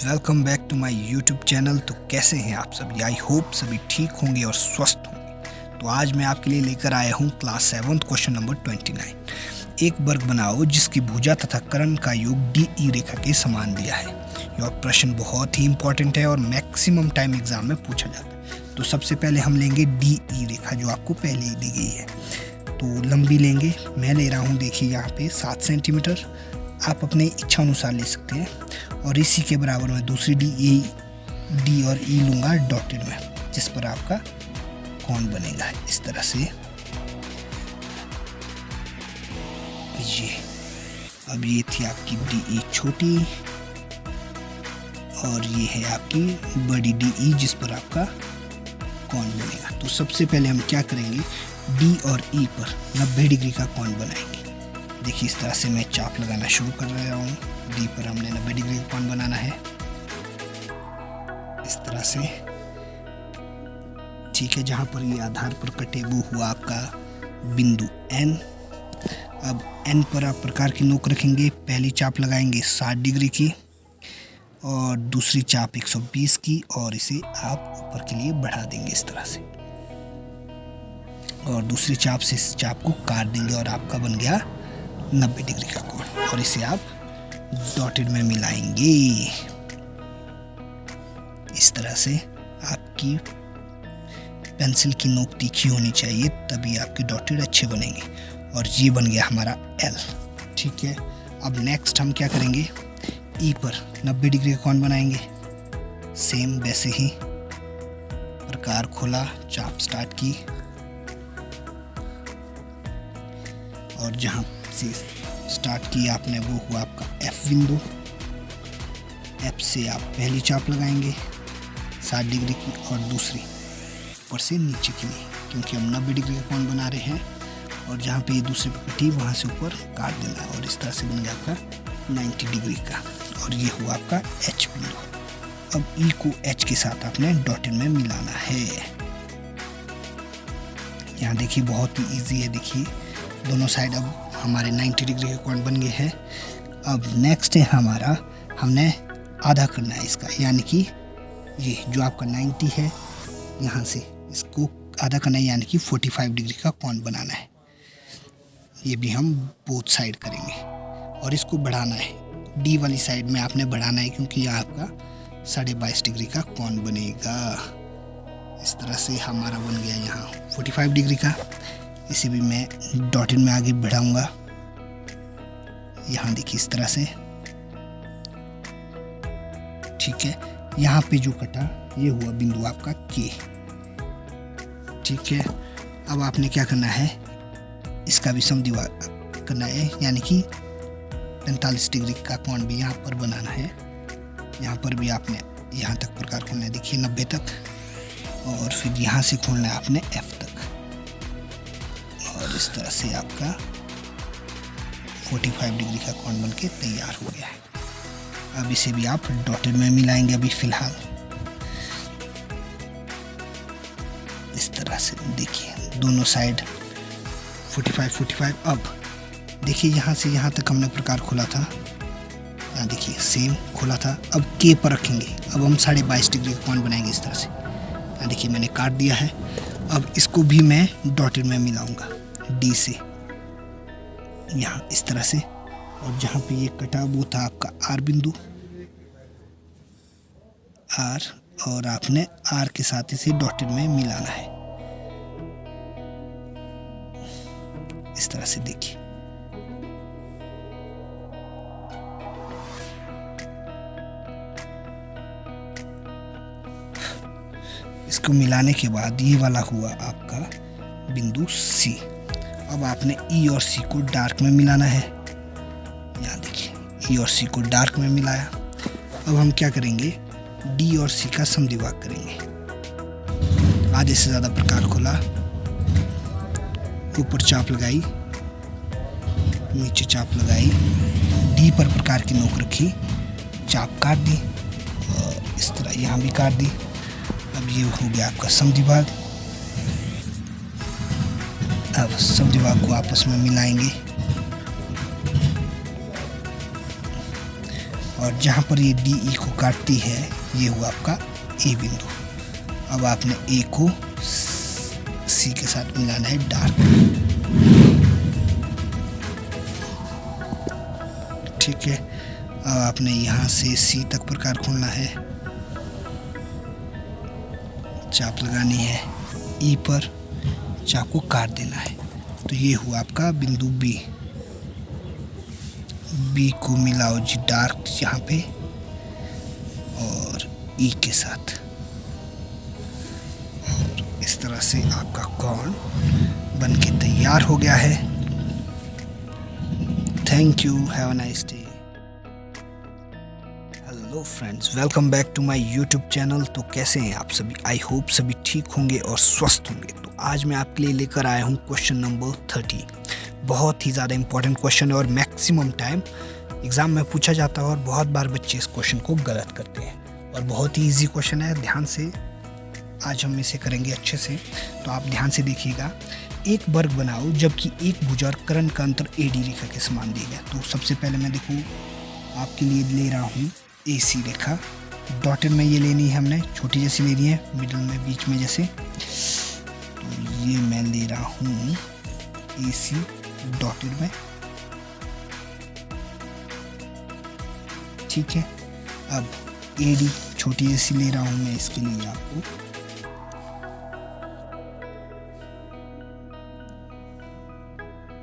Welcome back to my YouTube channel. तो कैसे हैं आप सभी? आई होप सभी ठीक होंगे और स्वस्थ होंगे। तो आज मैं आपके लिए लेकर आया हूं क्लास 7 क्वेश्चन नंबर 29। एक वर्ग बनाओ जिसकी भुजा तथा कर्ण का योग डी ई रेखा के समान दिया है। यह प्रश्न बहुत ही इंपॉर्टेंट है और मैक्सिमम टाइम एग्जाम में पूछा जाता है। तो सबसे पहले हम लेंगे डी ई रेखा जो आपको पहले ही दी गई है। तो लंबी लेंगे, मैं ले रहा हूँ देखिए यहाँ पे 7 सेंटीमीटर। आप अपने इच्छा अनुसार ले सकते हैं। और इसी के बराबर में दूसरी डी और ई लूँगा डॉटेड में, जिस पर आपका कोण बनेगा इस तरह से। ये अब ये थी आपकी डी ई छोटी और ये है आपकी बड़ी डी ई जिस पर आपका कोण बनेगा। तो सबसे पहले हम क्या करेंगे, डी और ई पर 90 डिग्री का कोण बनाएंगे। देखिए इस तरह से मैं चाप लगाना शुरू कर रहा हूँ। डी पर हमने 90 डिग्री का कोण बनाना है इस तरह से, ठीक है। जहाँ पर ये आधार पर कटे वो हुआ आपका बिंदु एन। अब एन पर आप प्रकार की नोक रखेंगे। पहली चाप लगाएंगे 60 डिग्री की और दूसरी चाप 120 की, और इसे आप ऊपर के लिए बढ़ा देंगे इस तरह से, और दूसरी चाप से इस चाप को काट देंगे और आपका बन गया 90 डिग्री का कोण। और इसे आप डॉटेड में मिलाएंगे इस तरह से। आपकी पेंसिल की नोक तीखी होनी चाहिए, तभी आपके डॉटेड अच्छे बनेंगे। और ये बन गया हमारा एल, ठीक है। अब नेक्स्ट हम क्या करेंगे, ई पर 90 डिग्री का कोण बनाएंगे। सेम वैसे ही प्रकार खोला, चाप स्टार्ट की और जहाँ से स्टार्ट किया आपने वो हुआ आपका एफ बिंदु। एफ से आप पहली चाप लगाएंगे 60 डिग्री की और दूसरी ऊपर से नीचे के लिए, क्योंकि हम 90 डिग्री का कोण बना रहे हैं। और जहाँ पे ये दूसरे पे कटी वहाँ से ऊपर काट देना है और इस तरह से बन गया आपका 90 डिग्री का। और ये हुआ आपका एच बिंदु। अब ई को एच के साथ आपने डॉटेड में मिलाना है। यहाँ देखिए बहुत ही ईजी है। देखिए दोनों साइड अब हमारे 90 डिग्री का कोण बन गए हैं। अब नेक्स्ट है हमारा, हमने आधा करना है इसका, यानी कि ये जो आपका 90 है यहाँ से इसको आधा करना है, यानी कि 45 डिग्री का कोण बनाना है। ये भी हम बोथ साइड करेंगे और इसको बढ़ाना है। डी वाली साइड में आपने बढ़ाना है, क्योंकि यहाँ आपका 22.5 डिग्री का कोण बनेगा। इस तरह से हमारा बन गया यहाँ 45 डिग्री का। इसे भी मैं डॉटेड में आगे बढ़ाऊंगा। यहाँ देखिए इस तरह से, ठीक है। यहाँ पे जो कटा ये हुआ बिंदु आपका के, ठीक है। अब आपने क्या करना है, इसका भी समद्विभाग करना है, यानी कि 45 डिग्री का कोण भी यहाँ पर बनाना है। यहाँ पर भी आपने यहाँ तक प्रकार खोलना है, देखिए 90 तक, और फिर यहाँ से खोलना है आपने एफ तक। और इस तरह से आपका 45 डिग्री का कोण बनके तैयार हो गया है। अब इसे भी आप डॉटेड में मिलाएंगे अभी फिलहाल इस तरह से। देखिए दोनों साइड 45। अब देखिए यहाँ से यहाँ तक हमने प्रकार खोला था, यहाँ देखिए सेम खोला था। अब के पर रखेंगे। अब हम 22.5 डिग्री का कोण बनाएंगे इस तरह से। यहाँ देखिए मैंने काट दिया है। अब इसको भी मैं डॉटेड में मिलाऊंगा डी से यहाँ इस तरह से। और जहाँ पे ये कटा वो था आपका आर बिंदु, आर, और आपने आर के साथ इसे डॉटेड में मिलाना है इस तरह से। देखिए इसको मिलाने के बाद ये वाला हुआ आपका बिंदु सी। अब आपने ई और सी को डार्क में मिलाना है। यहाँ देखिए ई और सी को डार्क में मिलाया। अब हम क्या करेंगे, डी और सी का समद्विभाग करेंगे। आधे से ज़्यादा प्रकार खोला, ऊपर चाप लगाई, नीचे चाप लगाई, डी पर प्रकार की नोक रखी, चाप काट दी और इस तरह यहाँ भी काट दी। अब ये हो गया आपका समद्विभाग। अब समद्विभाग को आपस में मिलाएंगे और जहाँ पर ये डी ई को काटती है ये हुआ आपका ए बिंदु। अब आपने ए को सी के साथ मिलाना है डार्क। ठीक है, अब आपने यहाँ से सी तक प्रकार खोलना है, चाप लगानी है, ई पर चाप को काट देना है। तो ये हुआ आपका बिंदु बी। बी को मिलाओ जी डार्क यहाँ पे और ई के साथ, और इस तरह से आपका कोण बन के तैयार हो गया है। Thank you, have a nice day. Hello friends, welcome back to my YouTube channel. तो कैसे हैं आप सभी? आई होप सभी ठीक होंगे और स्वस्थ होंगे। तो आज मैं आपके लिए लेकर आया हूं क्वेश्चन नंबर 30। बहुत ही ज़्यादा इंपॉर्टेंट क्वेश्चन है और मैक्सिमम टाइम एग्ज़ाम में पूछा जाता है और बहुत बार बच्चे इस क्वेश्चन को गलत करते हैं। और बहुत ही ईजी क्वेश्चन है, ध्यान से आज हम इसे करेंगे अच्छे से। तो आप ध्यान से देखिएगा। एक वर्ग बनाओ जबकि एक भुजा और कर्ण का अंतर एडी रेखा के समान दिया गया। तो सबसे पहले मैं देखूँ आपके लिए ले रहा हूँ ए सी रेखा। डॉटेड में ये लेनी है, हमने छोटी जैसी लेनी है, मिडिल में बीच में जैसे। तो ये मैं ले रहा हूँ ए सी डॉटेड में। ठीक है, अब ए डी छोटी जैसी ले रहा हूँ मैं इसके लिए आपको।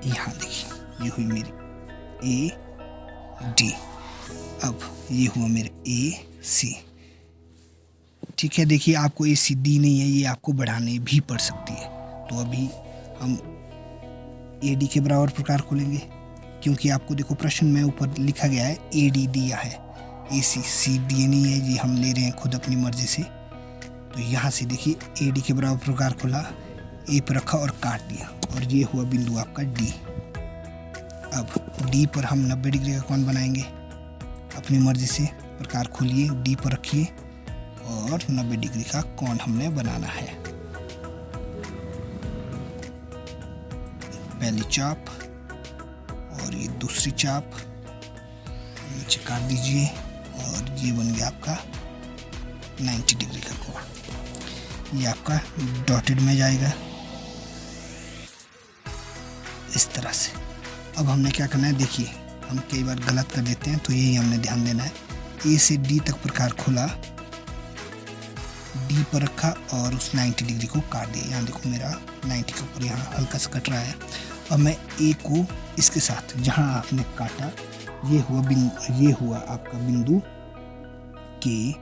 यहाँ देखिए ये हुई मेरी ए डी। अब ये हुआ मेरे ए सी। ठीक है, देखिए आपको ए सी डी नहीं है, ये आपको बढ़ाने भी पड़ सकती है। तो अभी हम ए डी के बराबर प्रकार खोलेंगे, क्योंकि आपको देखो प्रश्न में ऊपर लिखा गया है ए डी दिया है, ए सी सी डी नहीं है, ये हम ले रहे हैं खुद अपनी मर्जी से। तो यहाँ से देखिए ए डी के बराबर प्रकार खोला, ए पर रखा और काट दिया, और ये हुआ बिंदु आपका डी। अब डी पर हम 90 डिग्री का कोण बनाएंगे अपनी मर्जी से। प्रकार खोलिए, डी पर रखिए और 90 डिग्री का कोण हमने बनाना है। पहली चाप और ये दूसरी चाप नीचे काट दीजिए, और ये बन गया आपका 90 डिग्री का कोण। ये आपका डॉटेड में जाएगा इस तरह से। अब हमने क्या करना है, देखिए हम कई बार गलत कर देते हैं, तो यही हमने ध्यान देना है। ए से डी तक प्रकार खोला, डी पर रखा और उस 90 डिग्री को काट दिया। यहाँ देखो मेरा 90 के ऊपर यहाँ हल्का सा कट रहा है। अब मैं ए को इसके साथ जहाँ आपने काटा, ये हुआ आपका बिंदु के।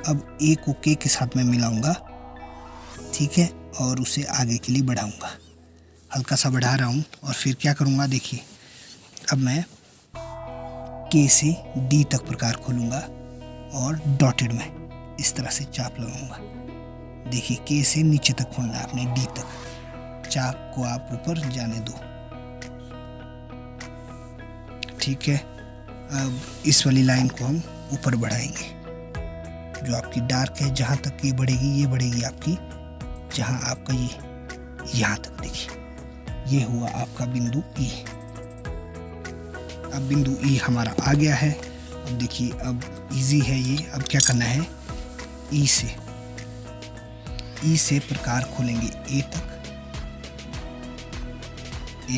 अब ए को के साथ मैं मिलाऊंगा, ठीक है, और उसे आगे के लिए बढ़ाऊंगा। हल्का सा बढ़ा रहा हूँ और फिर क्या करूँगा, देखिए अब मैं के से डी तक प्रकार खोलूँगा और डॉटेड में इस तरह से चाप लगाऊंगा। देखिए के से नीचे तक खोलना है आपने, डी तक। चाप को आप ऊपर जाने दो। ठीक है, अब इस वाली लाइन को हम ऊपर बढ़ाएंगे। जो आपकी डार्क है, जहाँ तक ये बढ़ेगी आपकी, जहाँ आपका ये यहाँ तक। देखिए ये हुआ आपका बिंदु ई। अब बिंदु ई हमारा आ गया है। अब देखिए अब इजी है ये। अब क्या करना है, ई से प्रकार खोलेंगे ए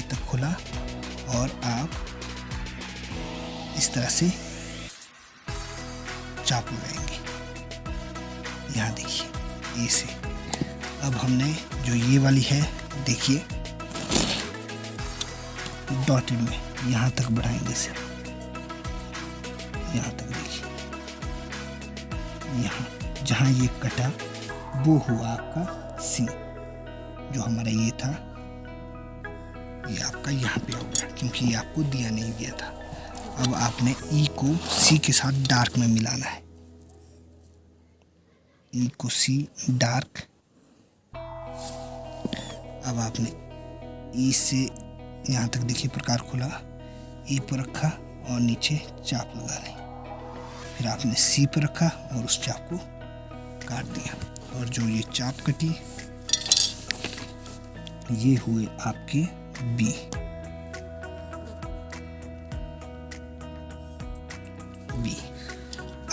तक खोला, और आप इस तरह से चाप लगाएंगे। यहाँ देखिए ए से। अब हमने जो ये वाली है, देखिए डॉटेड में यहाँ तक बढ़ाएंगे इसे, यहाँ तक। देखिए यहाँ जहाँ ये कटा वो हुआ आपका सी। जो हमारा ये था ये आपका यहाँ पे हो गया, क्योंकि ये आपको दिया नहीं गया था। अब आपने ई को सी के साथ डार्क में मिलाना है। ई को सी डार्क। अब आपने ई से यहाँ तक देखिए प्रकार खोला, ए पर रखा और नीचे चाप लगा ली। फिर आपने सी पर रखा और उस चाप को काट दिया, और जो ये चाप कटी ये हुए आपके बी। बी।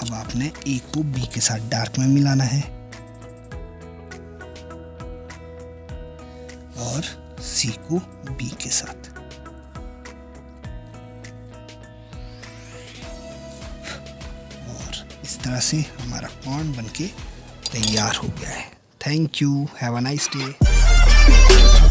अब आपने ए को बी के साथ डार्क में मिलाना है और सी को बी के साथ। और इस तरह से हमारा कॉर्न बनके तैयार हो गया है। Thank you, have a nice day.